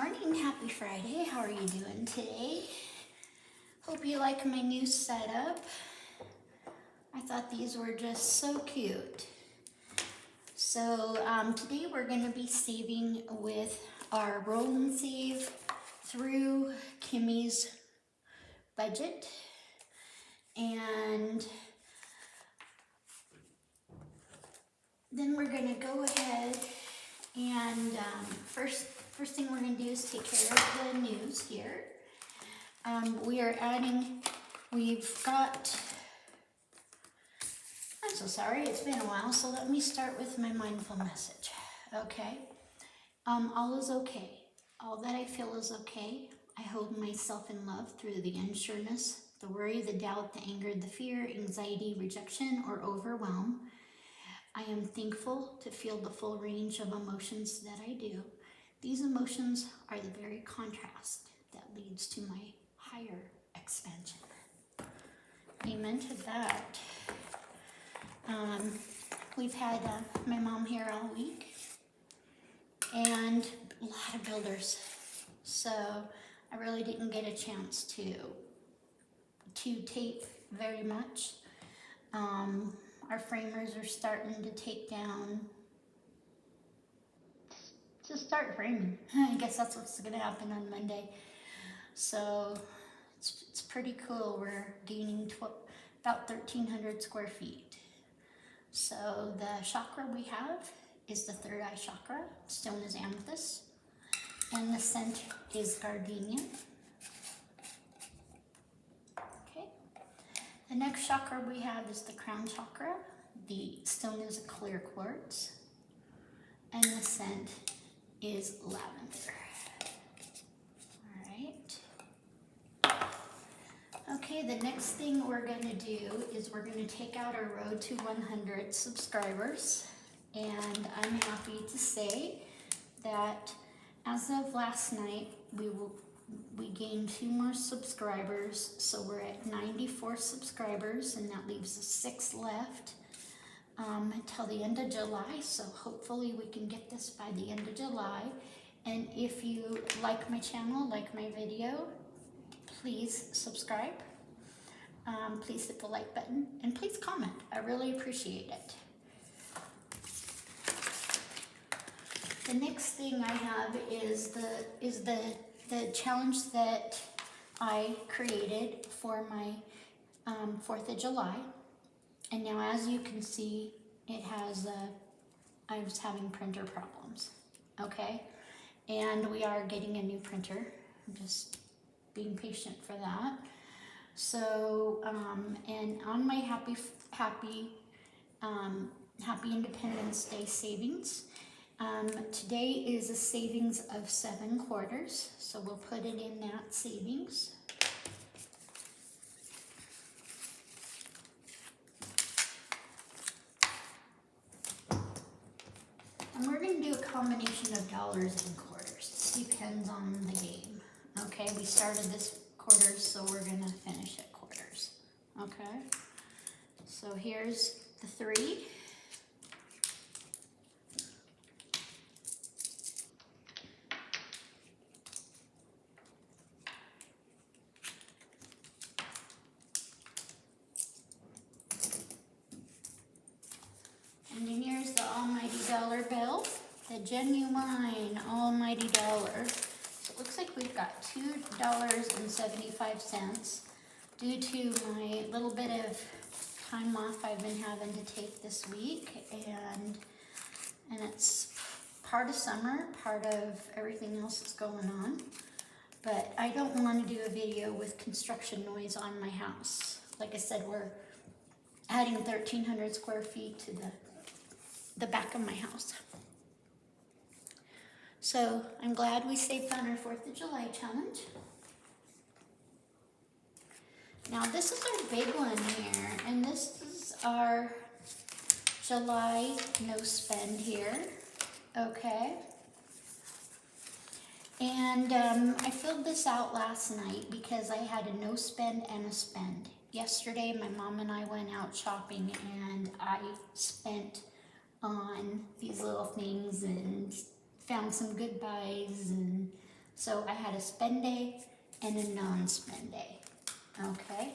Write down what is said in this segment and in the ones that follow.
morning, happy Friday. How are you doing today? Hope you like my new setup. I thought these were just so cute. So today we're going to be saving with our Roll and Save through Kimmy's budget. And then we're going to go ahead and first thing we're going to do is take care of the news here. We've got, I'm so sorry, it's been a while, so let me start with my mindful message, okay? All is okay. All that I feel is okay. I hold myself in love through the unsureness, the worry, the doubt, the anger, the fear, anxiety, rejection, or overwhelm. I am thankful to feel the full range of emotions that I do. These emotions are the very contrast that leads to my higher expansion. Amen to that. We've had my mom here all week and a lot of builders. So I really didn't get a chance to tape very much. Our framers are starting to take down, to start framing. I guess that's what's going to happen on Monday. So it's pretty cool. We're gaining about 1,300 square feet. So the chakra we have is the third eye chakra. Stone is amethyst. And the scent is gardenia. Okay. The next chakra we have is the crown chakra. The stone is a clear quartz. And the scent is lavender. Okay, the next thing we're going to do is we're going to take out our road to 100 subscribers. And I'm happy to say that as of last night, we gained 2 more subscribers. So we're at 94 subscribers, and that leaves us 6 left until the end of July. So hopefully we can get this by the end of July. And if you like my channel, like my video, please subscribe, please hit the like button, and please comment. I really appreciate it. The next thing I have is the challenge that I created for my 4th of July. And now, as you can see, it has, I was having printer problems, okay? And we are getting a new printer. I'm just being patient for that. So, and on my happy Independence Day savings, today is a savings of 7 quarters. So we'll put it in that savings. And we're going to do a combination of dollars and quarters. It depends on the game. Okay, we started this quarters, so we're going to finish at quarters. Okay, so here's the 3. And then here's the almighty dollar bill, the genuine almighty dollar. So it looks like we've got $2.75 due to my little bit of time off I've been having to take this week, and it's part of summer, part of everything else that's going on. But I don't want to do a video with construction noise on my house. Like I said, we're adding 1,300 square feet to the back of my house. So I'm glad we saved on our 4th of July challenge. Now this is our big one here, and this is our July no spend here, okay? And I filled this out last night because I had a no spend and a spend. Yesterday my mom and I went out shopping, and I spent on these little things and found some good buys and So I had a spend day and a non-spend day, okay?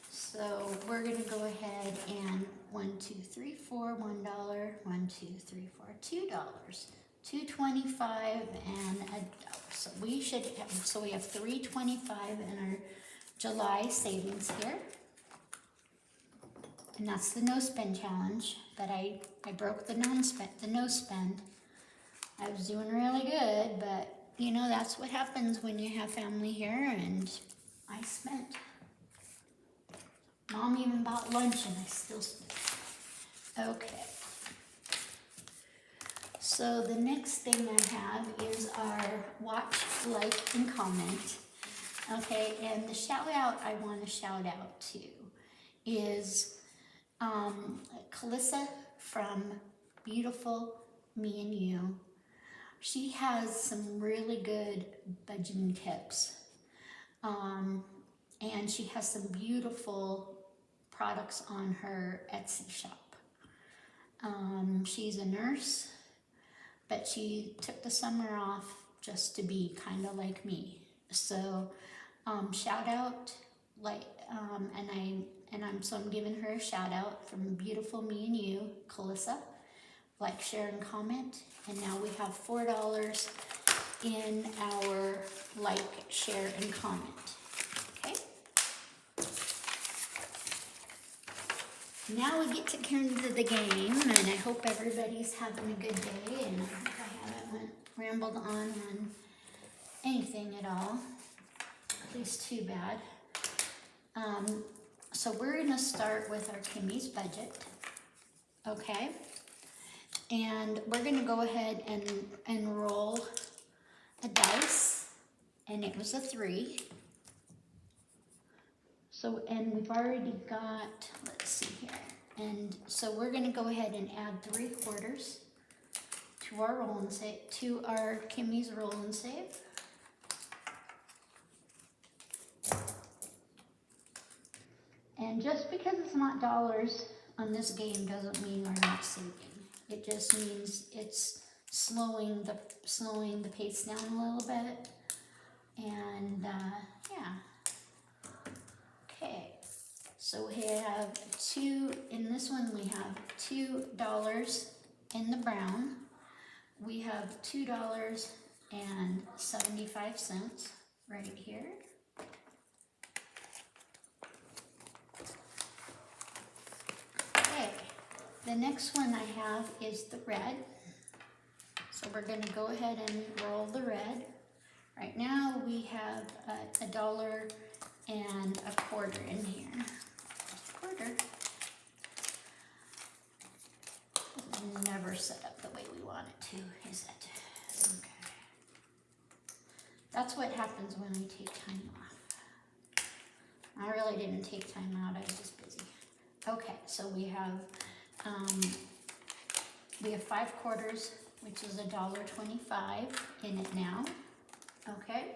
So we're gonna go ahead and 1, 2, 3, 4, $1, 1, 2, 3, 4, $2, $2.25 and $1. So we should have, so we have $3.25 in our July savings here. And that's the no spend challenge, but I broke the no spend. I was doing really good, but you know, that's what happens when you have family here, and I spent. Mom even bought lunch and I still spent. Okay. So the next thing I have is our watch, like, and comment. Okay, and the shout out I want to shout out to is Calissa from Beautiful Me and You. She has some really good budgeting tips. And she has some beautiful products on her Etsy shop. She's a nurse, but she took the summer off just to be kind of like me. So shout out, like, so I'm giving her a shout out from Beautiful Me and You, Calissa. Like, share, and comment. And now we have $4 in our like, share, and comment. Okay? Now we get to turn to the game, and I hope everybody's having a good day, and I hope I haven't rambled on anything at all, at least too bad. So we're gonna start with our Kimmy's budget, okay? And we're gonna go ahead and roll a dice, and it was a 3. So, and we've already got, let's see here, and so we're gonna go ahead and add 3/4 to our roll and save, to our Kimmy's roll and save. And just because it's not dollars on this game doesn't mean we're not saving. It just means it's slowing the pace down a little bit. And yeah. Okay. So we have in this one we have $2 in the brown. We have $2.75 right here. The next one I have is the red. So we're going to go ahead and roll the red. Right now we have $1.25 in here. Quarter. It's never set up the way we want it to, is it? Okay. That's what happens when I take time off. I really didn't take time out, I was just busy. Okay, so we have 5 quarters, which is $1.25 in it now. Okay,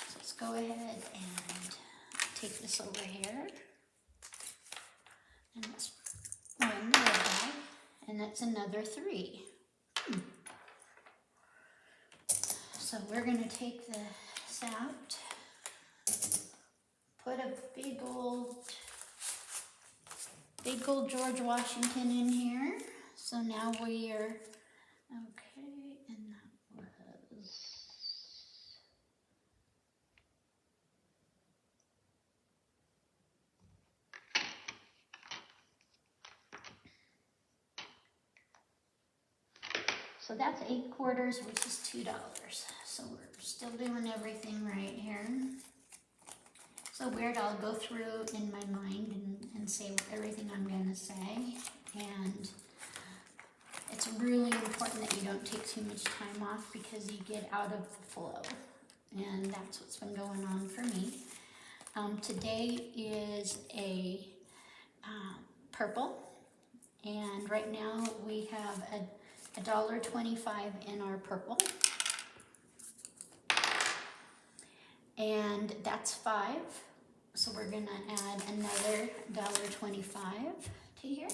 so let's go ahead and take this over here, and let's run the red die, and that's another 3. So we're gonna take this out, put a big old George Washington in here. So now we are, okay, and that was, so that's 8 quarters, which is $2. So we're still doing everything right here. So weird, I'll go through in my mind and say everything I'm gonna say. And it's really important that you don't take too much time off because you get out of the flow. And that's what's been going on for me. Today is a purple. And right now we have $1.25 in our purple. And that's 5. So we're gonna add another $1.25 to here.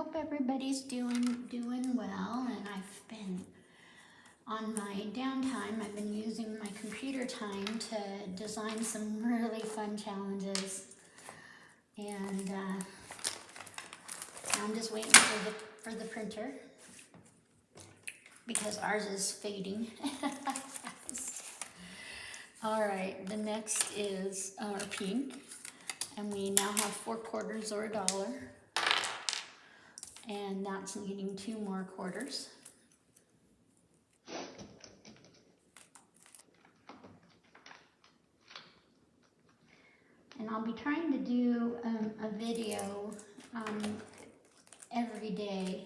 hope everybody's doing well, and I've been on my downtime, I've been using my computer time to design some really fun challenges, and I'm just waiting for the printer because ours is fading. All right, the next is our pink, and we now have 4 quarters or $1, and that's needing 2 more quarters. And I'll be trying to do a video every day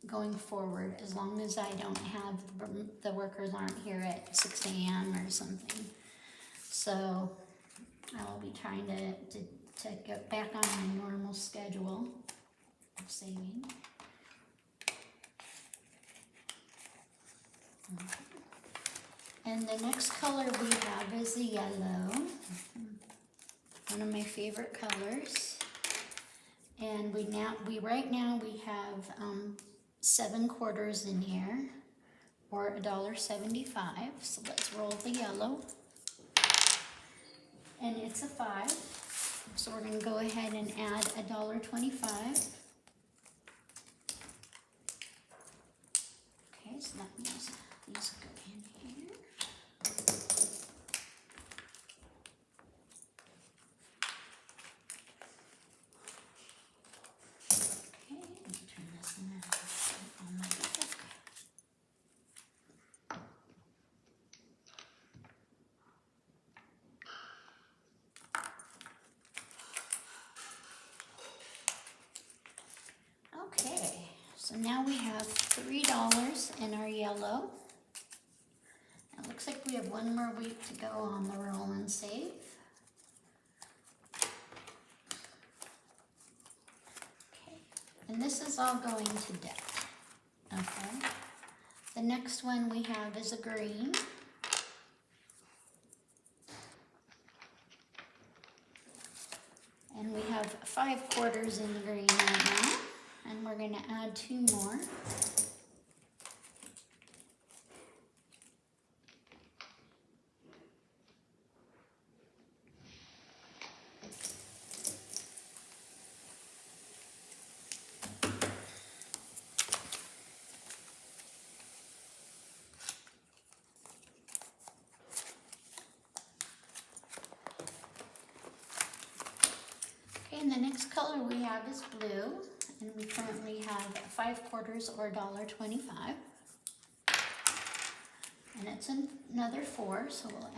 going forward, as long as I don't have, the workers aren't here at 6 a.m. or something. So I'll be trying to get back on my normal schedule of saving. And the next color we have is the yellow, one of my favorite colors. And right now we have 7 quarters in here, or $1.75. So let's roll the yellow. And it's a 5. So we're going to go ahead and add $1.25. Okay, so that means these go in here. Okay, let me turn this on my book. Okay, so now we have $3 in our yellow. It looks like we have 1 more week to go on the roll and save. Okay, and this is all going to debt. Okay, the next one we have is a green. And we have 5 quarters in the green right now. And we're going to add 2 more. And the next color we have is blue, and we currently have 5 quarters or $1.25. And it's another 4, so we'll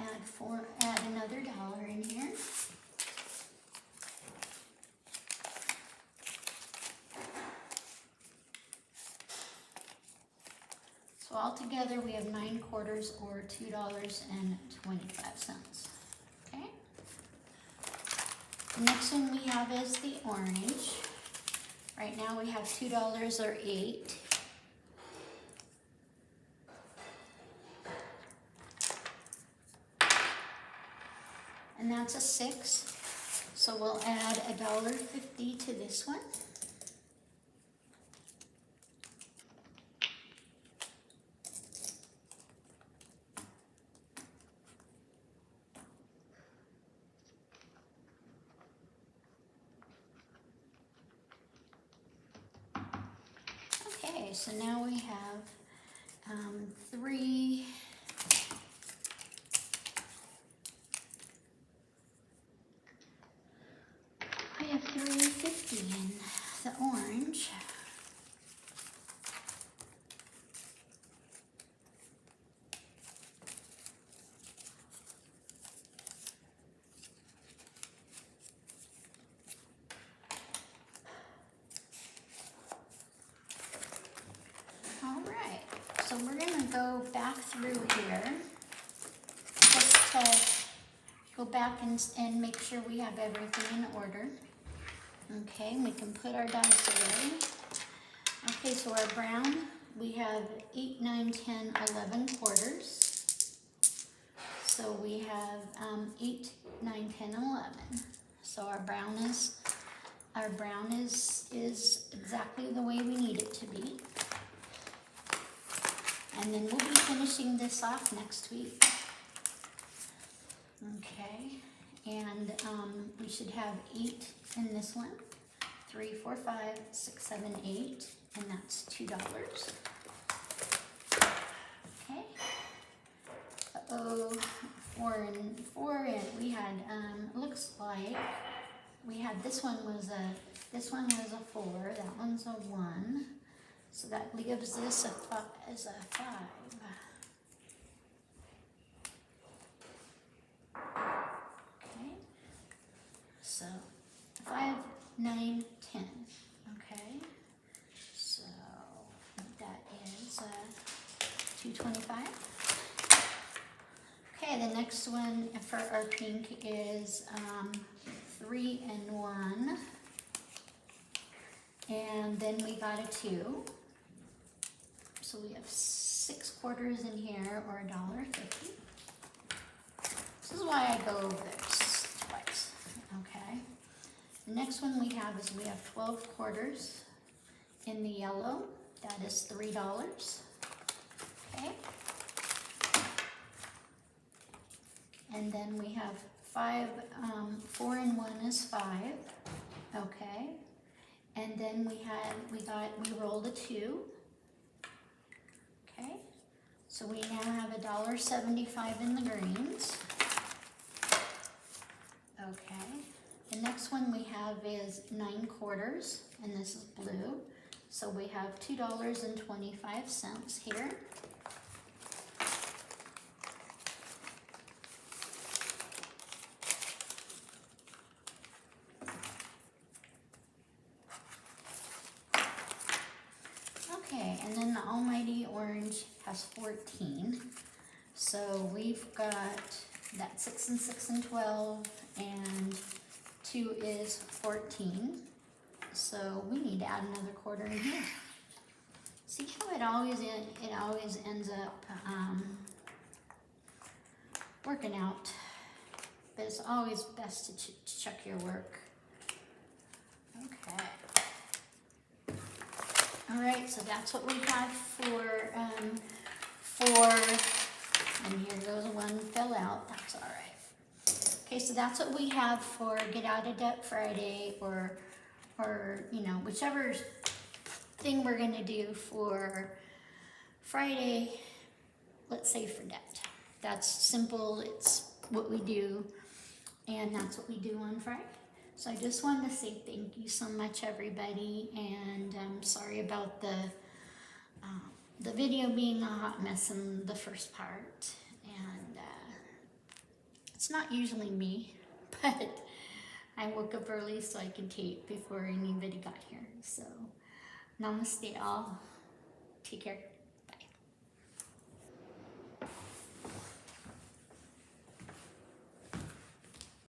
add another $1 in here. So altogether we have 9 quarters or $2.25. Okay. The next one we have is the orange. Right now we have $2 or 8. And that's a 6. So we'll add $1.50 to this one. Okay, so now we have 3 $3.50 in the orange. All right, so we're going to go back through here just to go back and make sure we have everything in order. Okay, we can put our dice away. Okay, so our brown, we have 8, 9, 10, 11 quarters. So we have 8, 9, 10, 11. So our brown is Our brown is exactly the way we need it to be. And then we'll be finishing this off next week. Okay, and we should have 8 in this one. 3, 4, 5, 6, 7, 8, and that's $2. Okay. Uh-oh, 4 and we had looks like we had this one was a 4, that one's a 1, so that leaves this as a 5. Okay, so 5, 9, 10. Okay, so that is $2.25. Okay, the next one for our pink is 3 and 1, and then we got a 2. So we have 6 quarters in here, or $1.50. This is why I go over this twice. Okay. The next one we have is we have 12 quarters in the yellow. That is $3. Okay. And then we have 4 and 1 is 5. Okay. And then we rolled a 2. Okay. So we now have $1.75 in the greens. Okay. The next one we have is 9 quarters, and this is blue. So we have $2.25 here. Okay, and then the almighty orange has 14. So we've got that 6 and 6 and 12, and 2 is 14. So we need to add another quarter in here. See how it always ends up working out, but it's always best to check your work. Okay. All right, so that's what we have for, and here goes one fell out, that's all right. Okay, so that's what we have for Get Out of Debt Friday, or you know, whichever thing we're gonna do for Friday, let's say for debt. That's simple, it's what we do, and that's what we do on Friday. So I just wanted to say thank you so much, everybody, and I'm sorry about the video being a hot mess in the first part, and it's not usually me, but I woke up early so I could tape before anybody got here. So namaste all, take care.